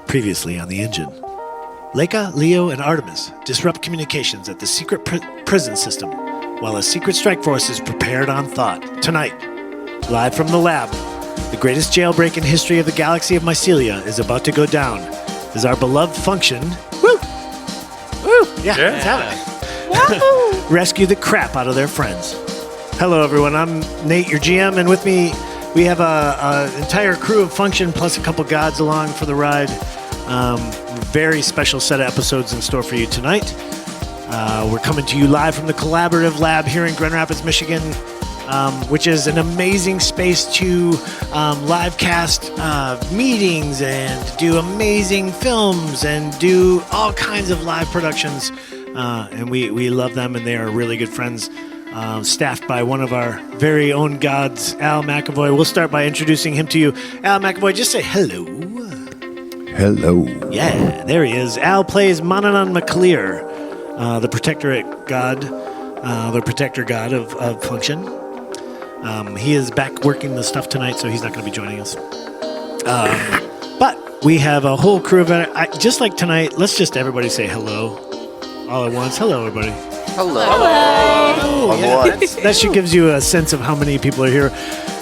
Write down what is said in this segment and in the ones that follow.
Previously on the engine. Leica, Leo, and Artemis disrupt communications at the secret prison system, while a secret strike force is prepared on thought. Tonight, live from the lab, the greatest jailbreak in history of the galaxy of Mycelia is about to go down as our beloved Function, let's have it, rescue the crap out of their friends. Hello, everyone. I'm Nate, your GM, and with me, we have an entire crew of Function plus a couple gods along for the ride. Very special set of episodes in store for you tonight. We're coming to you live from the Collaborative Lab here in Grand Rapids, Michigan, which is an amazing space to live cast meetings and do amazing films and do all kinds of live productions. And we love them, and they are really good friends. Staffed by one of our very own gods, Al McAvoy. We'll start by introducing him to you. Al McAvoy, just say hello. Hello. Yeah, there he is. Al plays Mananan McClear, the protectorate god, the protector god of Function. He is back working the stuff tonight, so he's not going to be joining us. But we have a whole crew of it. Just like tonight, let's just everybody say hello all at once. Hello, everybody. Hello. Yeah, that should gives you a sense of how many people are here.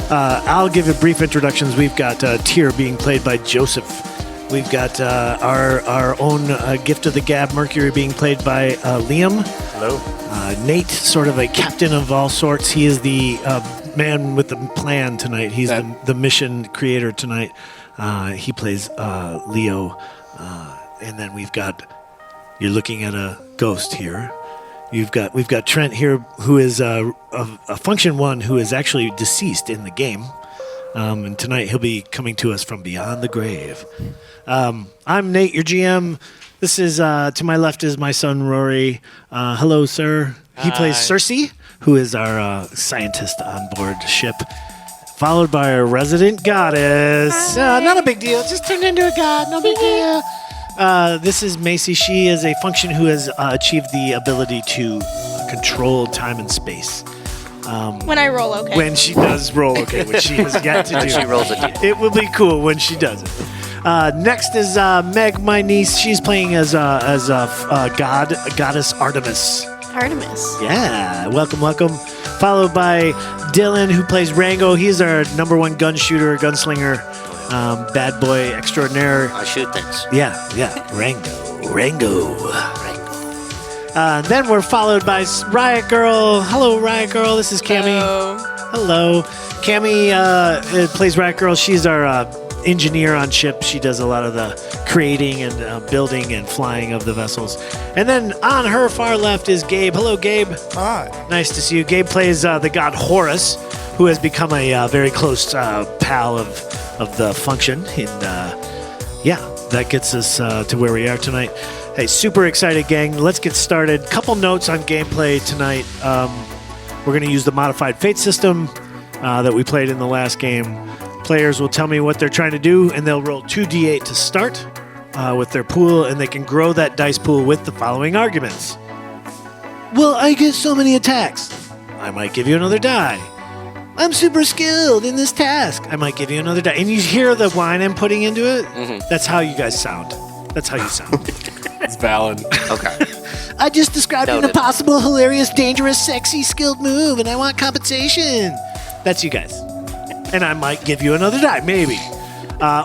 I'll give you brief introductions. We've got Tyr being played by Joseph. We've got our own Gift of the Gab Mercury being played by Liam. Hello. Nate, sort of a captain of all sorts. He is the man with the plan tonight. He's the mission creator tonight. He plays Leo. And then we've got, you're looking at a ghost here. We've got Trent here, who is a Function 1 who is actually deceased in the game. And tonight he'll be coming to us from beyond the grave. I'm Nate, your GM. This is, to my left is my son, Rory. Hello, sir. He plays Cersei, who is our scientist on board ship, followed by our resident goddess. Not a big deal. Just turned into a god. No big deal. This is Macy. She is a Function who has achieved the ability to control time and space. When I roll okay. When she does roll okay, which she has yet to do. She rolls a D. It will be cool when she does it. Next is Meg, my niece. She's playing as goddess Artemis. Artemis. Yeah, welcome. Followed by Dylan, who plays Rango. He's our number one gun shooter, gunslinger, bad boy extraordinaire. I shoot things. Yeah, Rango. Then we're followed by Riotgirl. Hello, Riotgirl. This is Cammy. Hello. Cammy plays Riotgirl. She's our engineer on ship. She does a lot of the creating and building and flying of the vessels. And then on her far left is Gabe. Hello, Gabe. Hi. Nice to see you. Gabe plays the god Horus, who has become a very close pal of the Function. And that gets us to where we are tonight. Hey, super excited, gang. Let's get started. Couple notes on gameplay tonight. We're going to use the modified fate system that we played in the last game. Players will tell me what they're trying to do, and they'll roll 2d8 to start with their pool, and they can grow that dice pool with the following arguments. Well, I get so many attacks. I might give you another die. I'm super skilled in this task. I might give you another die. And you hear the line I'm putting into it? Mm-hmm. That's how you guys sound. That's how you sound. It's valid. Okay. I just described an impossible, hilarious, dangerous, sexy, skilled move, and I want compensation. That's you guys. And I might give you another die, maybe.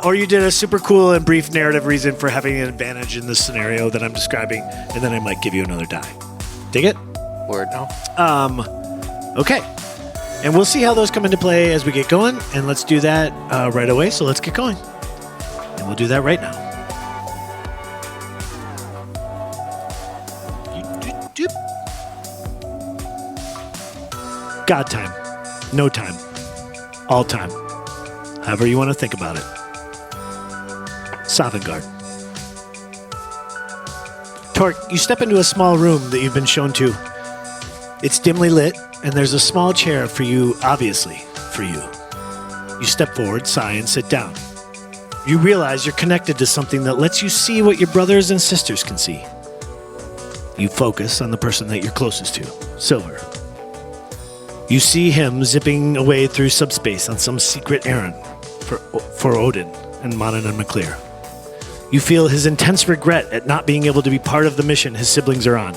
Or you did a super cool and brief narrative reason for having an advantage in this scenario that I'm describing, and then I might give you another die. Dig it? Word. No. Okay. And we'll see how those come into play as we get going, and let's do that right away, so let's get going. And we'll do that right now. God time. No time. All time. However you want to think about it. Sovngarde. Torque, you step into a small room that you've been shown to. It's dimly lit, and there's a small chair for you, obviously, for you. You step forward, sigh, and sit down. You realize you're connected to something that lets you see what your brothers and sisters can see. You focus on the person that you're closest to, Silver. You see him zipping away through subspace on some secret errand for Odin and Monin and McClear. You feel his intense regret at not being able to be part of the mission his siblings are on.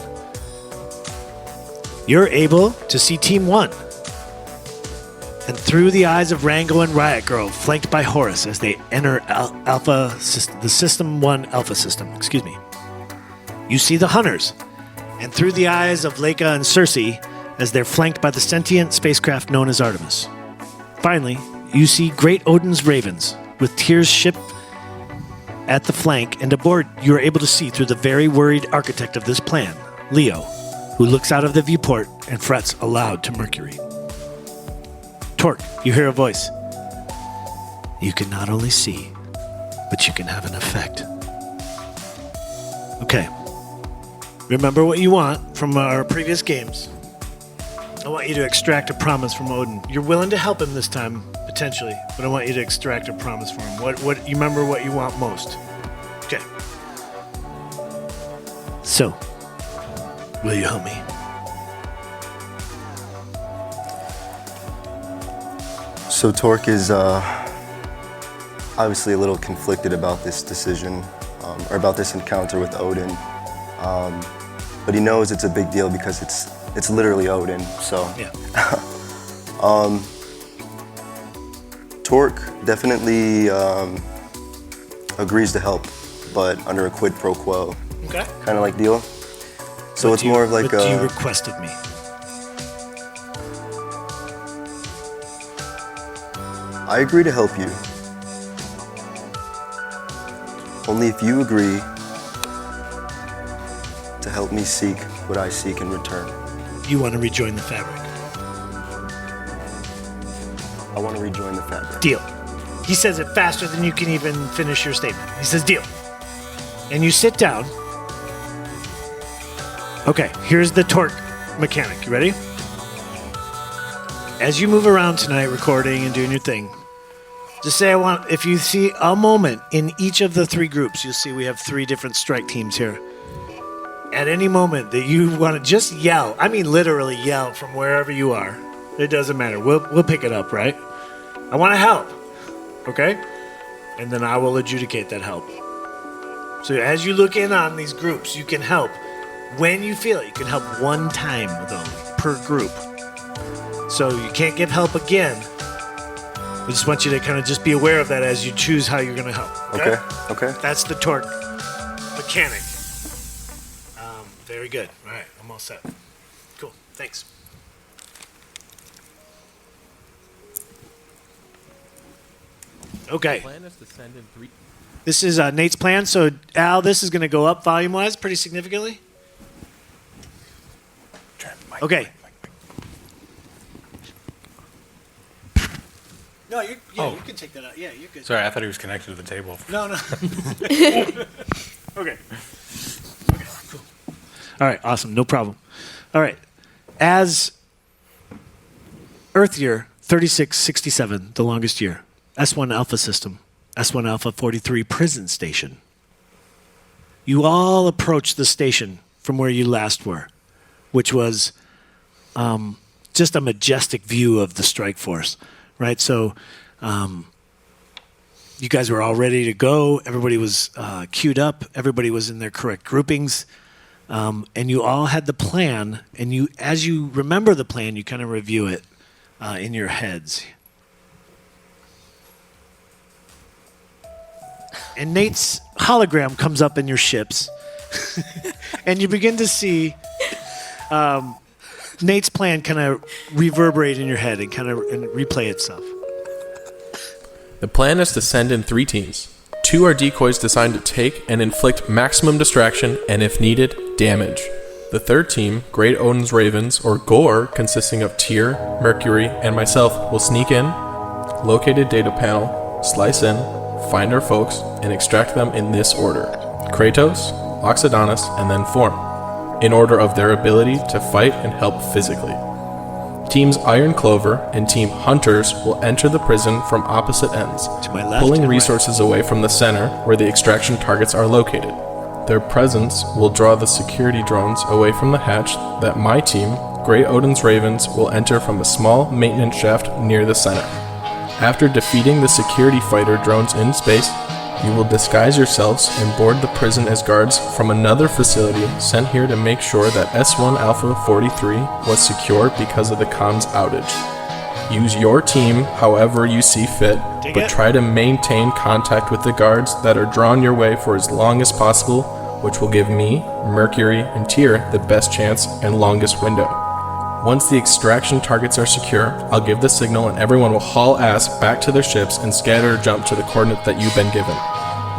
You're able to see Team 1. And through the eyes of Rango and Riotgirrl, flanked by Horus as they enter the System 1 Alpha System, You see the Hunters, and through the eyes of Leica and Circe as they're flanked by the sentient spacecraft known as Artemis. Finally, you see Great Odin's Ravens, with Tyr's ship at the flank, and aboard you are able to see through the very worried architect of this plan, Leo, who looks out of the viewport and frets aloud to Mercury. Torque, you hear a voice. You can not only see, but you can have an effect. Okay. Remember what you want from our previous games. I want you to extract a promise from Odin. You're willing to help him this time, potentially, but I want you to extract a promise from him. What you remember what you want most. Okay. So, will you help me? So Torque is obviously a little conflicted about this decision, or about this encounter with Odin. But he knows it's a big deal because it's literally Odin. So yeah. Torque definitely agrees to help, but under a quid pro quo. Okay. Kind of like deal. So it's more of like what you requested me. I agree to help you. Only if you agree to help me seek what I seek in return. You want to rejoin the fabric. I want to rejoin the fabric. Deal. He says it faster than you can even finish your statement. He says deal. And you sit down. Okay, here's the Torque mechanic. You ready? As you move around tonight, recording and doing your thing, just say if you see a moment in each of the three groups, you'll see we have 3 different strike teams here. At any moment that you want to just yell, I mean literally yell from wherever you are. It doesn't matter. We'll pick it up, right? I want to help. Okay? And then I will adjudicate that help. So as you look in on these groups, you can help when you feel it. You can help one time, though, per group. So you can't give help again. I just want you to kind of just be aware of that as you choose how you're going to help. Okay. That's the Torque mechanic. Very good. All right, I'm all set. Cool. Thanks. Okay. This is Nate's plan. So, Al, this is going to go up volume-wise pretty significantly. Okay. No, you can take that out. Yeah, you're good. Sorry, I thought he was connected to the table. No. Okay. Cool. All right, awesome. No problem. All right. As Earth year 3667, the longest year, S1 Alpha System, S1 Alpha 43 Prison Station. You all approach the station from where you last were, which was just a majestic view of the strike force, right? So you guys were all ready to go. Everybody was queued up. Everybody was in their correct groupings. And you all had the plan, and as you remember the plan, you kind of review it in your heads. And Nate's hologram comes up in your ships, and you begin to see Nate's plan kind of reverberate in your head and kind of replay itself. The plan is to send in 3 teams. 2 are decoys designed to take and inflict maximum distraction and, if needed, damage. The 3rd team, Great Odin's Ravens, or Gore, consisting of Tyr, Mercury, and myself, will sneak in, locate a data panel, slice in, find our folks, and extract them in this order: Kratos, Oxydonis, and then Form. in order of their ability to fight and help physically. Teams Iron Clover and Team Hunters will enter the prison from opposite ends, To my left pulling and right. resources away from the center where the extraction targets are located. Their presence will draw the security drones away from the hatch that my team, Grey Odin's Ravens, will enter from a small maintenance shaft near the center. After defeating the security fighter drones in space, you will disguise yourselves and board the prison as guards from another facility sent here to make sure that S1 Alpha 43 was secure because of the comms outage. Use your team however you see fit, Dig but it. try to maintain contact with the guards that are drawn your way for as long as possible, which will give me, Mercury, and Tyr the best chance and longest window. Once the extraction targets are secure, I'll give the signal and everyone will haul ass back to their ships and scatter or jump to the coordinate that you've been given.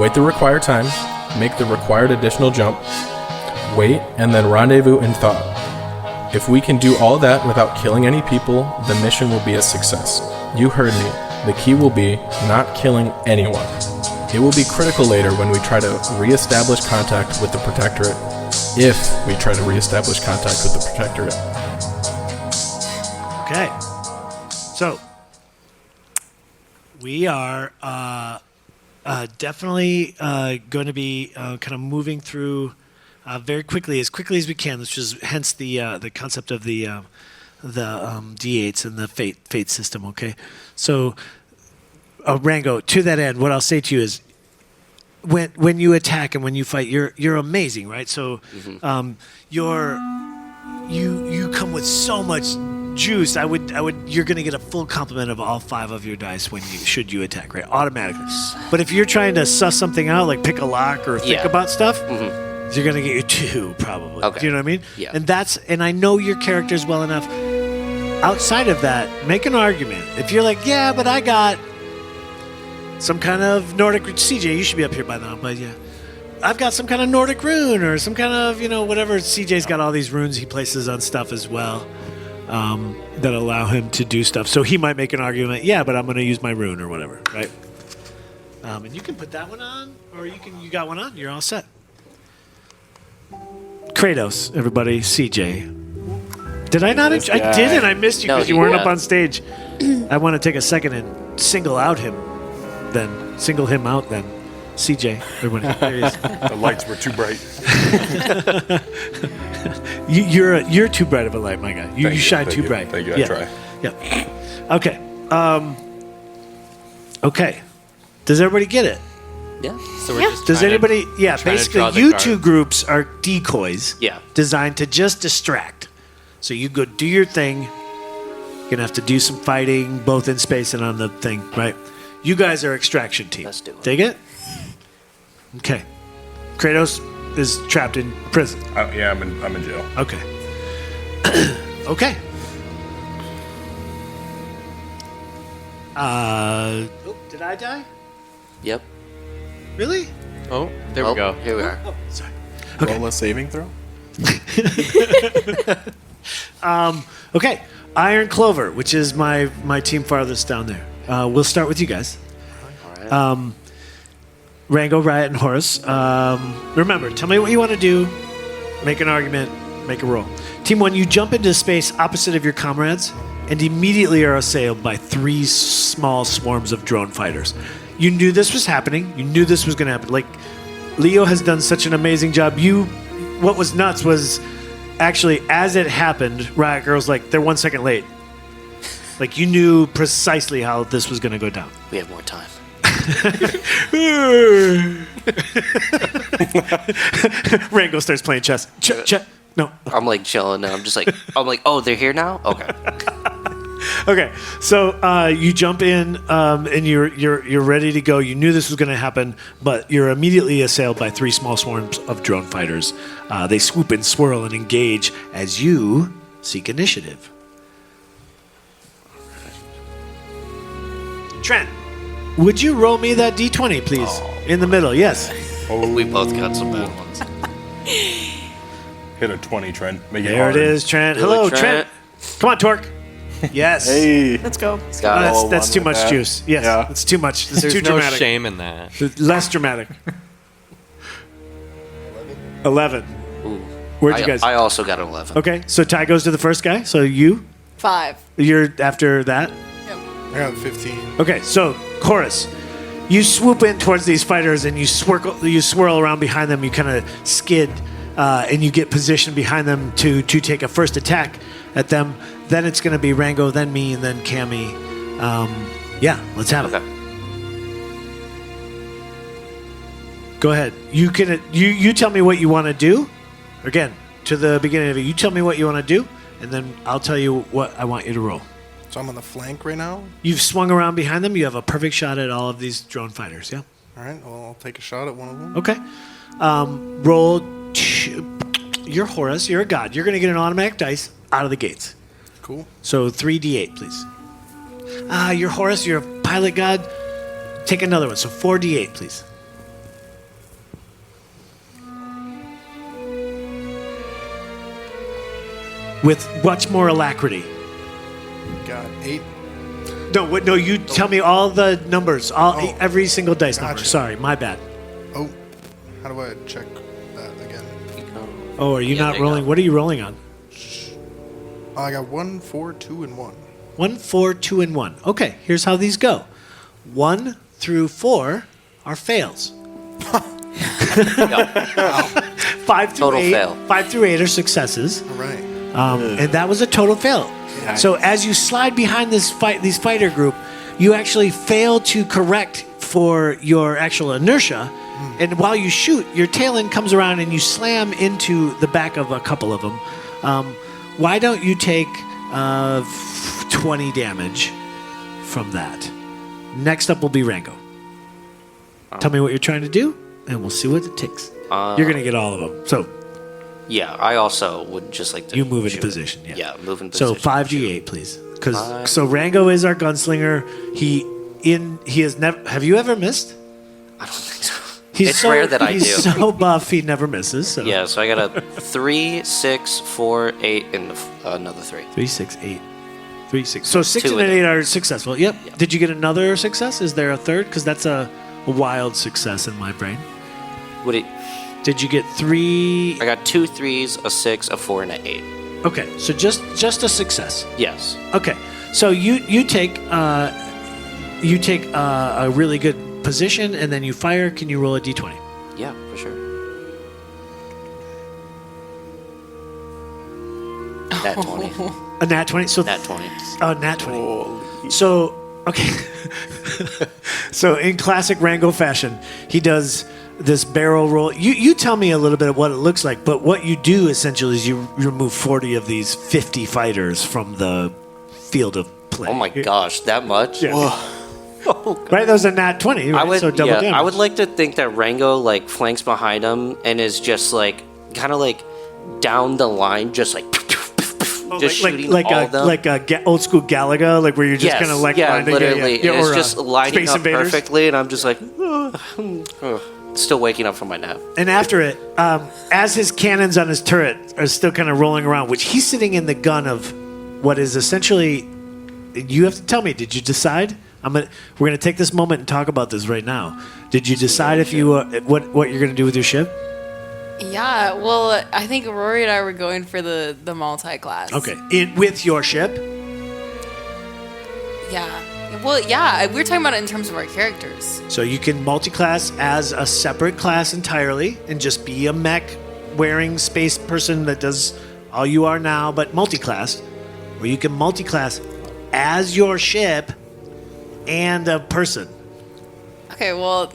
Wait the required time, make the required additional jump, wait, and then rendezvous in thought. If we can do all that without killing any people, the mission will be a success. You heard me. The key will be not killing anyone. It will be critical later when we try to re-establish contact with the Protectorate. If we try to re-establish contact with the Protectorate. Okay. So we are definitely going to be kind of moving through very quickly as we can, which is hence the concept of the D8s and the fate system. Okay. So Rango, to that end, what I'll say to you is, when you attack and when you fight, you're amazing, right? So you come with so much juice. You're going to get a full complement of all 5 of your dice should you attack, right? Automatically. But if you're trying to suss something out, like pick a lock or think about stuff, you're going to get your 2 probably. Okay. Do you know what I mean? Yeah. And I know your characters well enough. Outside of that, make an argument. If you're like, yeah, but I got some kind of Nordic... CJ, you should be up here by now, but yeah. I've got some kind of Nordic rune or some kind of, whatever. CJ's got all these runes he places on stuff as well that allow him to do stuff. So he might make an argument, yeah, but I'm going to use my rune or whatever, right? And you can put that one on, or you got one on, you're all set. Kratos, everybody, CJ. Did I not? I didn't. I missed you because you weren't up on stage. I want to take a second and single out him, then single him out, then CJ. Everybody, there he is. The lights were too bright. You're too bright of a light, my guy. You shine too bright. Thank you. I try. Yeah. Okay. Okay. Does everybody get it? Yeah. So we're just Does trying to- anybody? Yeah. trying to Basically, draw the you card. 2 groups are decoys. Yeah. Designed to just distract. So you go do your thing. You're gonna have to do some fighting, both in space and on the thing, right? You guys are extraction team. Let's do it. Dig it? Okay. Kratos is trapped in prison. Yeah, I'm in jail. Okay. Okay. Did I die? Yep. Really? Oh, there we go. Here we are. Oh, sorry. Okay. Roll a saving throw? Okay. Iron Clover, which is my team farthest down there. We'll start with you guys. All right. Rango, Riot, and Horus. Remember, tell me what you want to do. Make an argument. Make a roll. Team 1, you jump into space opposite of your comrades and immediately are assailed by 3 small swarms of drone fighters. You knew this was happening. You knew this was going to happen. Like, Leo has done such an amazing job. What was nuts was actually, as it happened, Riotgirl's like, they're 1 second late. Like, you knew precisely how this was going to go down. We have more time. Rango starts playing chess. No. I'm like chilling now. I'm like, oh, they're here now? Okay. Okay. So you jump in and you're ready to go. You knew this was going to happen, but you're immediately assailed by 3 small swarms of drone fighters. They swoop and swirl and engage as you seek initiative. Trent, would you roll me that D20, please? In the middle, yes. We both got some bad ones. Hit a 20, Trent. Make it There hard. it is, Trent. Good Hello, luck, Trent. Come on, Torque. Yes. Hey. Let's go. Got it. That's too much that. juice. Yes, Yeah. it's too much. It's There's too no dramatic. shame in that. Less dramatic. 11. Ooh. Where'd you guys? I also got an 11. Okay, so Ty goes to the first guy. So you're after that. Yep. I got 15. Okay, so Horus, you swoop in towards these fighters and you swirl around behind them. You kind of skid, and you get positioned behind them to take a first attack at them. Then it's going to be Rango, then me, and then Cammy. Yeah, let's have it. Okay. Go ahead. You can you tell me what you want to do. Again, to the beginning of it, you tell me what you want to do, and then I'll tell you what I want you to roll. So I'm on the flank right now? You've swung around behind them. You have a perfect shot at all of these drone fighters, yeah? All right, well, I'll take a shot at one of them. Okay. Roll. You're Horus. You're a god. You're going to get an automatic dice out of the gates. Cool. So 3d8, please. You're Horus. You're a pilot god. Take another one. So 4d8, please. With much more alacrity. Got 8. No, you tell me all the numbers, every single dice number. Gotcha. Sorry, my bad. Oh, how do I check that again? Oh, are you not there you rolling? go. What are you rolling on? Oh, I got 1, 4, 2, and 1. 1, 4, 2, and 1. Okay, here's how these go. 1 through 4 are fails. 5 through Total 8. fail. 5 through 8 are successes. All right. And that was a total fail. Yeah. So as you slide behind these fighter group, you actually fail to correct for your actual inertia. And while you shoot, your tail end comes around and you slam into the back of a couple of them. Why don't you take 20 damage from that? Next up will be Rango. Tell me what you're trying to do, and we'll see what it takes. You're going to get all of them. So Yeah, I also would just like to. you move into shoot. position. Yeah, move in So position. 5d8, please. So Rango is our gunslinger. He has never. Have you ever missed? I don't think so. He's rare that I do. He's so buff, he never misses. So. Yeah, so I got a 3, 6, 4, 8, and another 3. 3, 6, 8. 3, 6. So 6 Two and in 8 are successful. Yep. Yeah. Did you get another success? Is there a third? Because that's a wild success in my brain. Would it? Did you get 3? I got 2 3s, a 6, a 4, and an 8. Okay, so just a success. Yes. Okay, so you take a really good position and then you fire. Can you roll a d20? Yeah, for sure. Nat 20. A nat 20. So Nat 20. nat 20. So okay. So in classic Rango fashion, he does this barrel roll. You tell me a little bit of what it looks like, but what you do essentially is you remove 40 of these 50 fighters from the field of play. Oh my gosh, that much? Yeah. Right, that was a nat 20, right? I would, so double damage. I would like to think that Rango like flanks behind him and is just like kind of like down the line, just like just shooting all of them. Like old school Galaga, like where you're just kind of like lining, literally, yeah, and it's or, just lining Space up Invaders. perfectly, and I'm just like, still waking up from my nap. And after it, as his cannons on his turret are still kind of rolling around, which he's sitting in the gun of what is essentially. You have to tell me. Did you decide? We're gonna take this moment and talk about this right now. Did you decide if you what you're gonna do with your ship? Yeah, well, I think Rory and I were going for the multi-class. Okay, with your ship. Yeah. Well, yeah, we were talking about it in terms of our characters. So you can multi-class as a separate class entirely and just be a mech-wearing space person that does all you are now, but multi-class. Or you can multi-class as your ship and a person. Okay, well,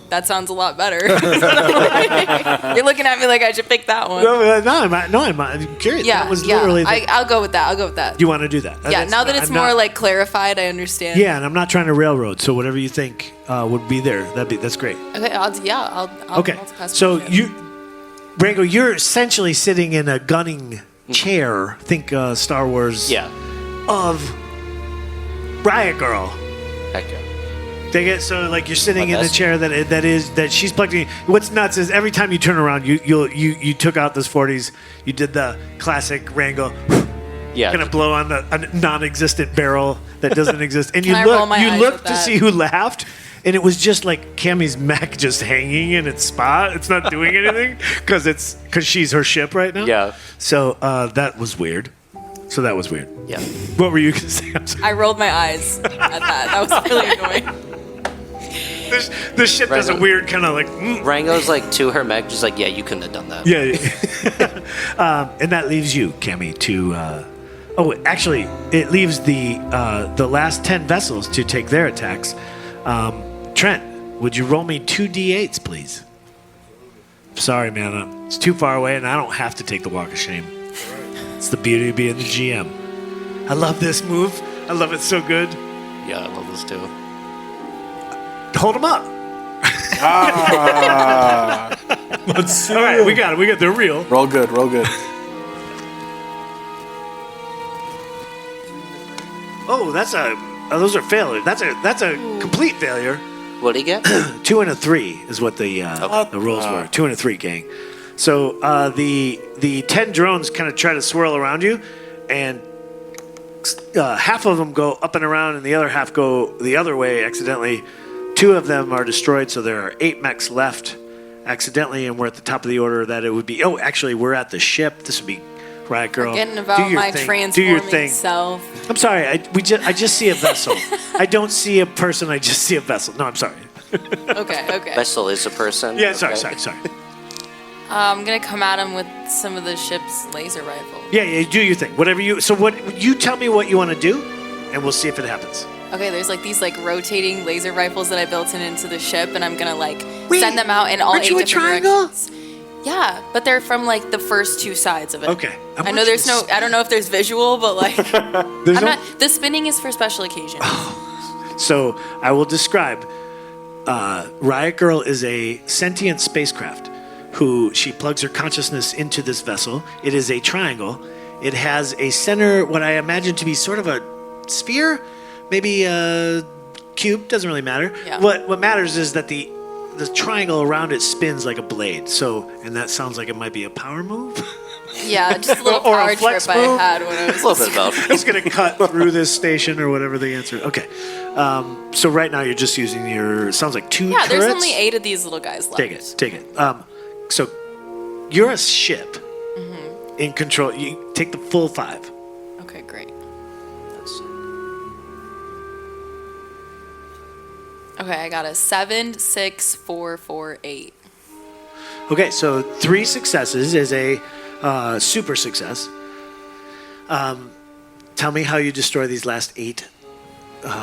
that sounds a lot better. You're looking at me like I should pick that one. I'm curious. Yeah, That was literally I'll go with that. Do you want to do that? Yeah, now that it's more like clarified, I understand. Yeah, and I'm not trying to railroad, so whatever you think would be there, that's great. Okay, I'll Okay, multi-class so my ship. Rango, you're essentially sitting in a gunning chair. Think Star Wars. Yeah. Of Riotgirl. Heck yeah. Dig it? So like you're sitting My in the best. chair that she's plugged in. What's nuts is every time you turn around, you took out those 40s. You did the classic Rango. Yeah. Gonna blow on a non-existent barrel that doesn't exist, and Can I roll my eyes look with to that? see who laughed, and it was just like Cammy's mech just hanging in its spot. It's not doing anything because she's her ship right now. Yeah. So that was weird. Yeah. What were you gonna say? I'm sorry. I rolled my eyes at that. That was really annoying. This shit does a Rango. weird kind of like. Rango's like to her mech, just like, yeah, you couldn't have done that. Yeah. And that leaves you, Cammy, to. Actually, it leaves the last 10 vessels to take their attacks. Trent, would you roll me 2 d8s, please? Sorry, man. It's too far away, and I don't have to take the walk of shame. It's the beauty of being the GM. I love this move. I love it so good. Yeah, I love this too. Hold them up. Let's see. All right, we got it. They're real. Roll good. Oh, those are failures. That's a complete failure. What do you get? 2 and a 3 is what the rolls were. 2 and a 3, gang. So the 10 drones kind of try to swirl around you, and half of them go up and around, and the other half go the other way accidentally. 2 of them are destroyed, so there are 8 mechs left accidentally, and we're at the top of the order that it would be. Oh, actually, we're at the ship. This would be Riotgirl. Forgetting about my transforming self. I'm sorry. I just see a vessel. I don't see a person. I just see a vessel. No, I'm sorry. Okay. Vessel is a person. Yeah, okay. sorry. I'm gonna come at him with some of the ship's laser rifles. Yeah, do your thing. Whatever you. So what you tell me what you want to do, and we'll see if it happens. Okay, there's like these like rotating laser rifles that I built into the ship, and I'm gonna like send them out in all 8 different directions. Yeah, but they're from like the first 2 sides of it. Okay. I know there's no. I don't know if there's visual, but like, the spinning is for special occasions. So I will describe. Riotgirl is a sentient spacecraft who she plugs her consciousness into this vessel. It is a triangle. It has a center, what I imagine to be sort of a sphere, maybe a cube, doesn't really matter. Yeah. What matters is that the triangle around it spins like a blade. So, and that sounds like it might be a power move. Yeah, just a little Or a power flex trip move. I had when I was A little bit about. It's going to cut through this station or whatever the answer. Okay. So right now you're just using your, sounds like 2 turrets. there's only 8 of these little guys left. Take it. So you're a ship in control. You take the full 5. Okay, great. Okay, I got a 7, 6, 4, 4, 8. Okay, so 3 successes is a super success. Tell me how you destroy these last 8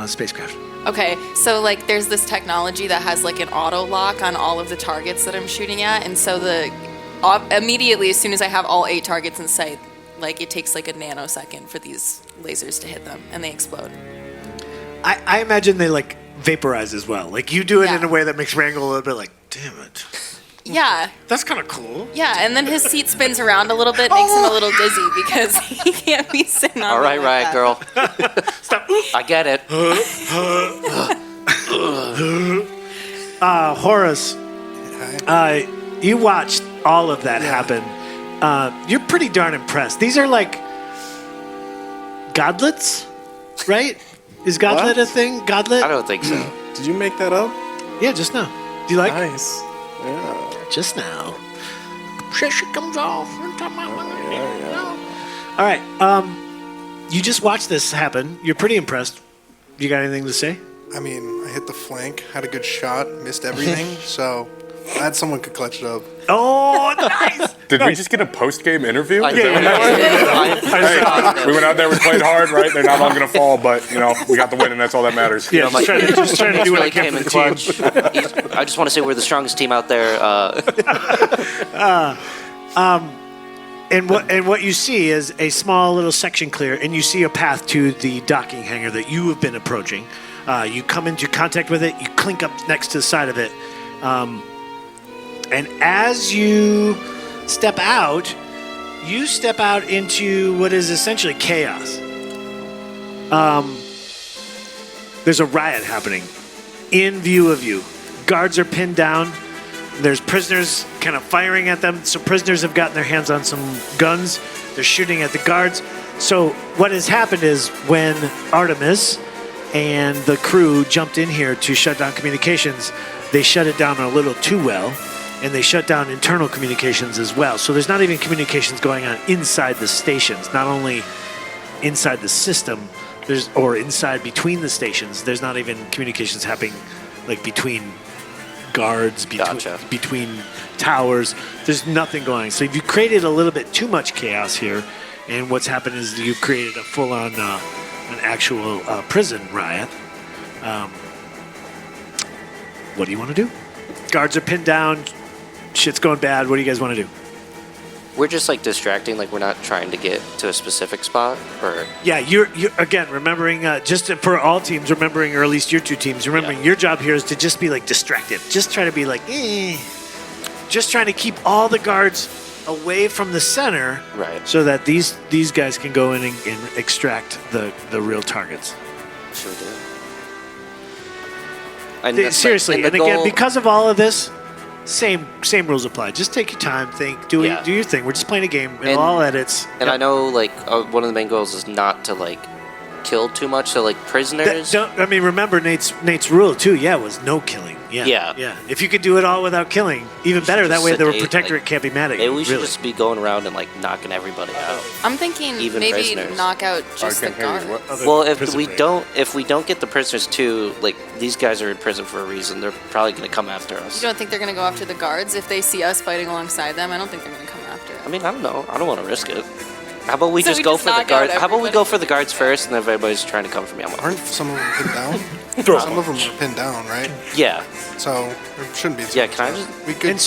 spacecraft. Okay, so like there's this technology that has like an auto lock on all of the targets that I'm shooting at, and so immediately as soon as I have all 8 targets in sight, like it takes like a nanosecond for these lasers to hit them, and they explode. I imagine they like vaporize as well. Like you do it Yeah. in a way that makes Rango a little bit like, damn it. Yeah, That's kind of cool. yeah, and then his seat spins around a little bit, makes him a little dizzy because he can't be sitting on. All right, it like that. girl. Stop. I get it. Horus, you watched all of that happen. You're pretty darn impressed. These are like godlets, right? Is godlet a thing? Godlet? I don't think so. Did you make that up? Yeah, just now. Do you like? Nice. Yeah. Just now. Pressure comes off. Yeah. All right. You just watched this happen. You're pretty impressed. You got anything to say? I mean, I hit the flank, had a good shot, missed everything, so glad someone could clutch it up. Oh, nice. Did we just get a post-game interview? I Is that what happened? Hey, we went out there, we played hard, right? They're not all going to fall, but, we got the win, and that's all that matters. Yeah, just trying to do what I can came for in the team. clutch. I just want to say we're the strongest team out there. And what you see is a small little section clear, and you see a path to the docking hangar that you have been approaching. You come into contact with it, you clink up next to the side of it. And as you step out into what is essentially chaos. There's a riot happening in view of you. Guards are pinned down. There's prisoners kind of firing at them. So prisoners have gotten their hands on some guns. They're shooting at the guards. So what has happened is when Artemis and the crew jumped in here to shut down communications. They shut it down a little too well, and they shut down internal communications as well. So there's not even communications going on inside the stations, not only inside the system, or inside between the stations. There's not even communications happening like between guards, between towers. There's nothing going. So you created a little bit too much chaos here, and what's happened is you've created a full-on, an actual prison riot. What do you want to do? Guards are pinned down. Shit's going bad. What do you guys want to do? We're just like distracting, like we're not trying to get to a specific spot, or Yeah, you're again remembering just for all teams, remembering, or at least your two teams, remembering your job here is to just be like distracted. Just try to be like, just trying to keep all the guards away from the center, right? So that these guys can go in and extract the real targets. Sure do. Seriously, and again, because of all of this, same rules apply. Just take your time, think, do your thing. We're just playing a game, and all edits. And I know, like, one of the main goals is not to like kill too much. So, like, prisoners. Remember Nate's rule too. Yeah, was no killing. Yeah. If you could do it all without killing, even better. That way, the protectorate can't be mad at you. Maybe we should just be going around and like knocking everybody out. I'm thinking Even maybe prisoners. knock out just the guards. Well, if we don't get the prisoners too, like these guys are in prison for a reason. They're probably going to come after us. You don't think they're going to go after the guards if they see us fighting alongside them? I don't think they're going to come after us. I mean, I don't know. I don't want to risk it. How about we So just we go just for the knock out guards? How about we everybody? go for the guards first, and then if everybody's trying to come for me, Aren't some of them pinned down? Some of them are pinned down, right? Yeah. So it shouldn't be. Yeah, can I just? We could. And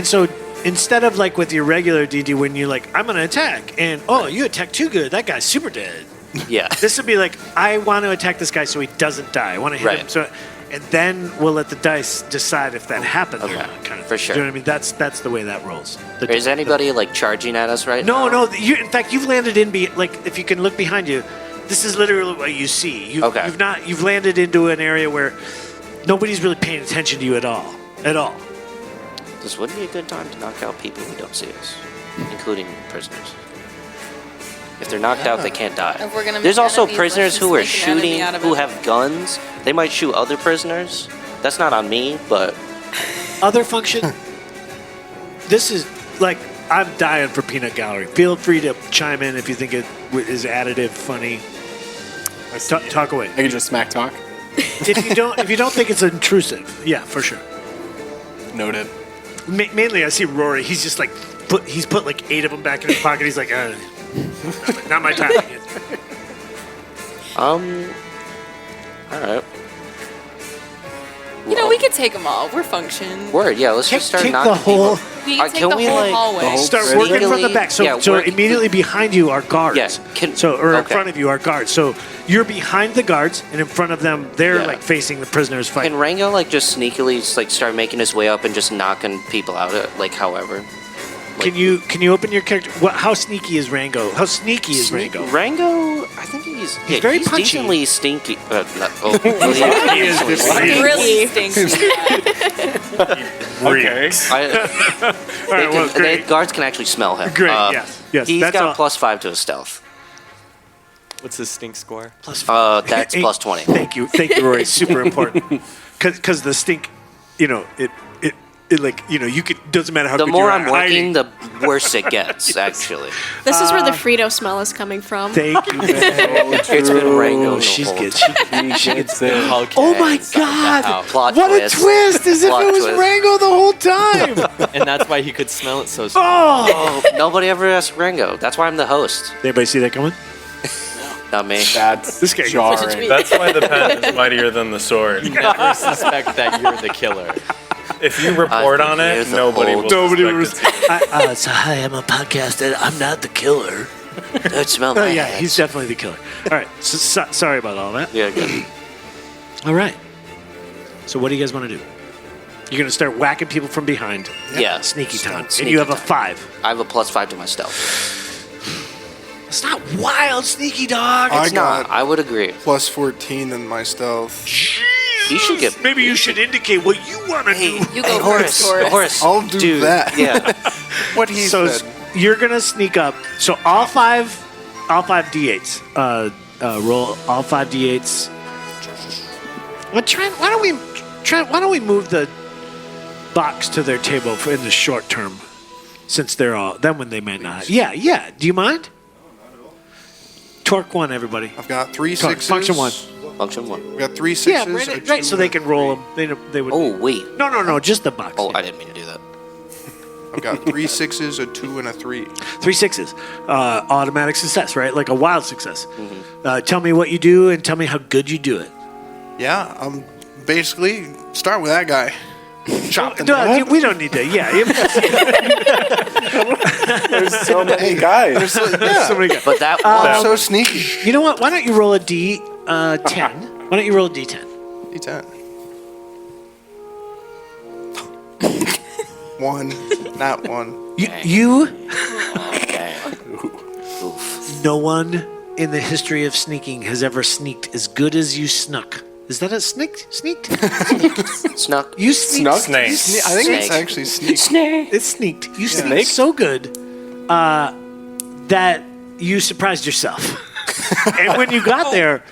so instead of like with your regular DD, when you're like, I'm gonna attack, and you attack too good, that guy's super dead. Yeah. This would be like, I want to attack this guy so he doesn't die. I want to hit him. So, and then we'll let the dice decide if that happens or not. Kind of for thing. sure. Do you know what I mean? That's the way that rolls. Is anybody like charging at us right now? No. In fact, you've landed in. Like, if you can look behind you, this is literally what you see. You've landed into an area where nobody's really paying attention to you at all. This would be a good time to knock out people who don't see us, including prisoners. If they're knocked out, they can't die. If we're gonna There's make also enemies, prisoners let's who are just make an enemy shooting, out of who it. have guns. They might shoot other prisoners. That's not on me, but Other function. This is like, I'm dying for Peanut Gallery. Feel free to chime in if you think it is additive, funny. Talk away. I can just smack talk. If you don't think it's intrusive, yeah, for sure. Noted. Mainly, I see Rory. He's just like he's put like 8 of them back in his pocket. He's like, not my time. all right. You know, we could take them all. We're function. Word, yeah. Let's just start Take knocking the whole. We can take can the we, whole like, hallway. Start Sneakily- working from the back. So, yeah, so work- immediately behind you are guards. Yes, in okay. front of you are guards. So you're behind the guards, and in front of them, they're Yeah. like facing the prisoners fighting. Can Rango like just sneakily like start making his way up and just knocking people out? Like, however. Can you open your character? How sneaky is Rango? How sneaky is Rango? Rango, I think he's very punchy. decently stinky. He is Really stinks. Okay. All right, well, great. Guards can actually smell him. Great, yes. He's that's got all. a +5 to his stealth. What's his stink score? Plus That's Hey, +20. Thank you, Rory. Super important. Because the stink, it like, you could, doesn't matter how The good more you're I'm at hiding. working, the worse it gets, actually. This is where the Frito smell is coming from. Thank you. It's been Rango the She's whole good. time. She gets it. Oh my God! Plot What twist. a twist! As if Plot it was twist. Rango the whole time. And that's why he could smell it so strong. Oh! Nobody ever asked Rango. That's why I'm the host. Anybody see that coming? Not me. That's This guy jarring. That's why the pen is mightier than the sword. Never suspect that you're the killer. If you report on it, Here's the nobody whole- will Nobody suspect it's you. So hi, I'm a podcaster. I'm not the killer. Don't smell Oh my yeah, ass. he's definitely the killer. All right. Sorry about all that. Yeah, good. All right. So what do you guys want to do? You're gonna start whacking people from behind. Yeah. Sneaky time. And Sneaky you have a time. 5. I have a +5 to my stealth. It's not wild, sneaky dog. I It's not. got I would agree. plus 14 in my stealth. He should get. Maybe you should indicate what you want to do. You go first, Horus. Horace. I'll do Dude, that. Yeah. What he So said. you're gonna sneak up. So all five d8s. Roll all 5 d8s. Well, Trent, why don't we move the box to their table in the short term, since they're all then when they might not. Yeah. Do you mind? Torque 1, everybody. I've got 3 Torque, sixes. Function 1. Function 1. We got 3 Yeah, sixes. right. So they can roll them. They would. Oh, wait. No. Just the box. Oh, I didn't mean to do that. I've got 3 sixes, a 2, and a 3. 3 sixes. Automatic success, right? Like a wild success. Tell me what you do and tell me how good you do it. Yeah, basically start with that guy. Chop the No, we don't need to. Yeah. There's so many guys. There's so many guys. But that I'm so sneaky. You know what? Why don't you roll a D10? Why don't you roll a D10? D10. 1, not 1. You Oof. no one in the history of sneaking has ever sneaked as good as you snuck. Is that a sneaked? Snuck. You sneaked. Snake. I think it's actually sneak. It's sneaked. You sneaked so good that you surprised yourself. And when you got there,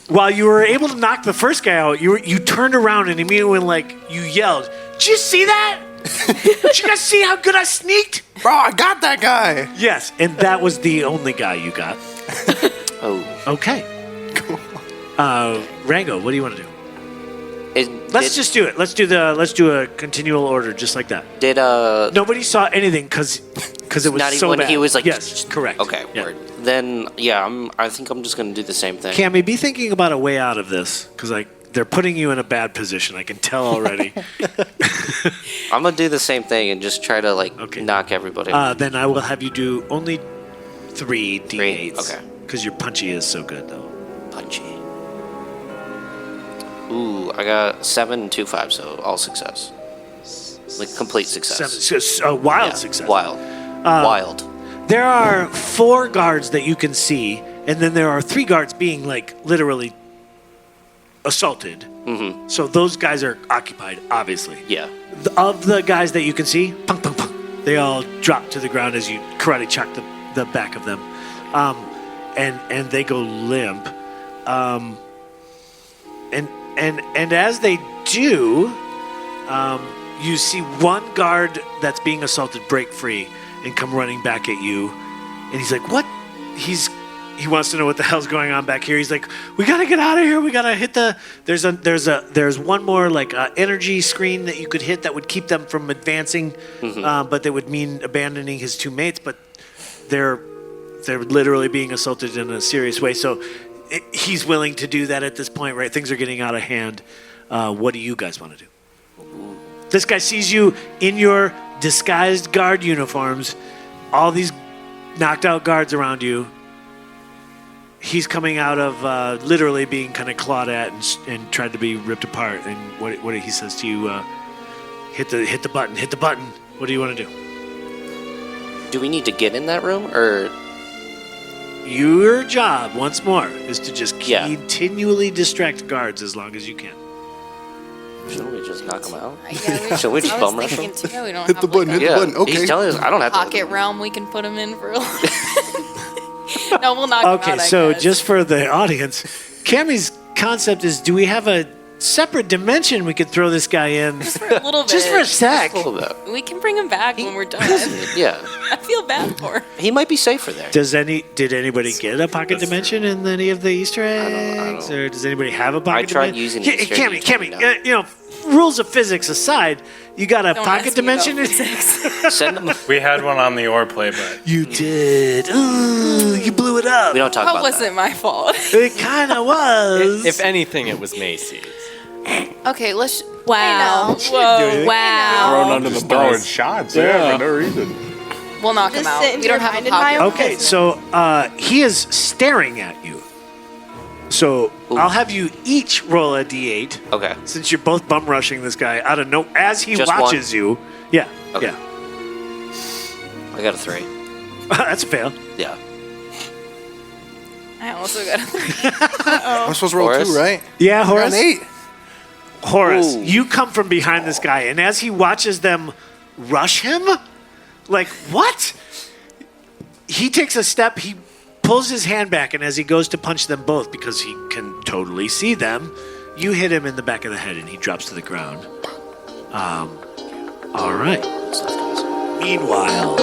while you were able to knock the first guy out, you turned around and immediately you yelled, "Did you see that? Did you guys see how good I sneaked?" Bro, I got that guy. Yes, and that was the only guy you got. Oh. Okay. Rango, what do you want to do? Let's just do it. Let's do a continual order, just like that. Did Nobody saw anything because it was not so even when bad. he was like, yes, correct. Okay, Yeah. word. Then I think I'm just gonna do the same thing. Cammy, be thinking about a way out of this because they're putting you in a bad position. I can tell already. I'm gonna do the same thing and just try to knock everybody. Then I will have you do only 3 D8s. Okay. Because your punchy is so good though. Punchy. Ooh, I got 7 and 2 5, so all success. Like complete success. Wild success. Wild. Wild. There are 4 guards that you can see, and then there are 3 guards being literally assaulted. Mm-hmm. So those guys are occupied, obviously. Yeah. Of the guys that you can see, punk, punk, punk, they all drop to the ground as you karate chop the back of them, and they go limp. And as they do, you see one guard that's being assaulted break free and come running back at you, and he's like, "What?" He wants to know what the hell's going on back here. He's like, "We gotta get out of here. We gotta hit the." There's one more energy screen that you could hit that would keep them from advancing, but that would mean abandoning his 2 mates. But they're literally being assaulted in a serious way. So he's willing to do that at this point, right? Things are getting out of hand. What do you guys want to do? This guy sees you in your disguised guard uniforms, all these knocked out guards around you. He's coming out of literally being kind of clawed at and tried to be ripped apart. And what he says to you, hit the button. What do you want to do? Do we need to get in that room, or? Your job, once more, is to just continually distract guards as long as you can. Shouldn't we just knock them out? Yeah, Should we just bum rush them? We don't Hit the button. Hit the button. Okay. He's telling us I don't have to. Pocket realm we can put them in for. No, we'll knock them out. Okay, so just for the audience, Cammy's concept is: do we have a separate dimension we could throw this guy in? Just for a little bit. Just for a sec. A little bit. We can bring him back when we're done. Yeah. I feel bad for him. He might be safer there. Did anybody get a pocket dimension in any of the Easter eggs, or does anybody have a pocket dimension? I tried using Easter eggs. Cammy, rules of physics aside, you got a Don't pocket ask me about dimension? Send them. We had one on the ore play, but You did. Ooh, you blew it up. We don't talk That about wasn't my fault. It kind of was. If anything, it was Macy's. Okay, let's. Wow. Whoa. Wow. Thrown under the throwing shots, for no reason. We'll knock him Just out. sit We don't have a pocket. Okay, so he is staring at you. So I'll have you each roll a d8. Okay. Since you're both bum rushing this guy out of no, as he Just watches you. Yeah. Okay. Yeah. I got a 3. That's a fail. Yeah. I also got a 3. I'm supposed to roll Horus? 2, right? Yeah, I got Horace. an 8. Horace, Ooh. you come from behind this guy, and as he watches them rush him, like, what? He takes a step, he pulls his hand back, and as he goes to punch them both, because he can totally see them, You hit him in the back of the head, and he drops to the ground. All right. Meanwhile,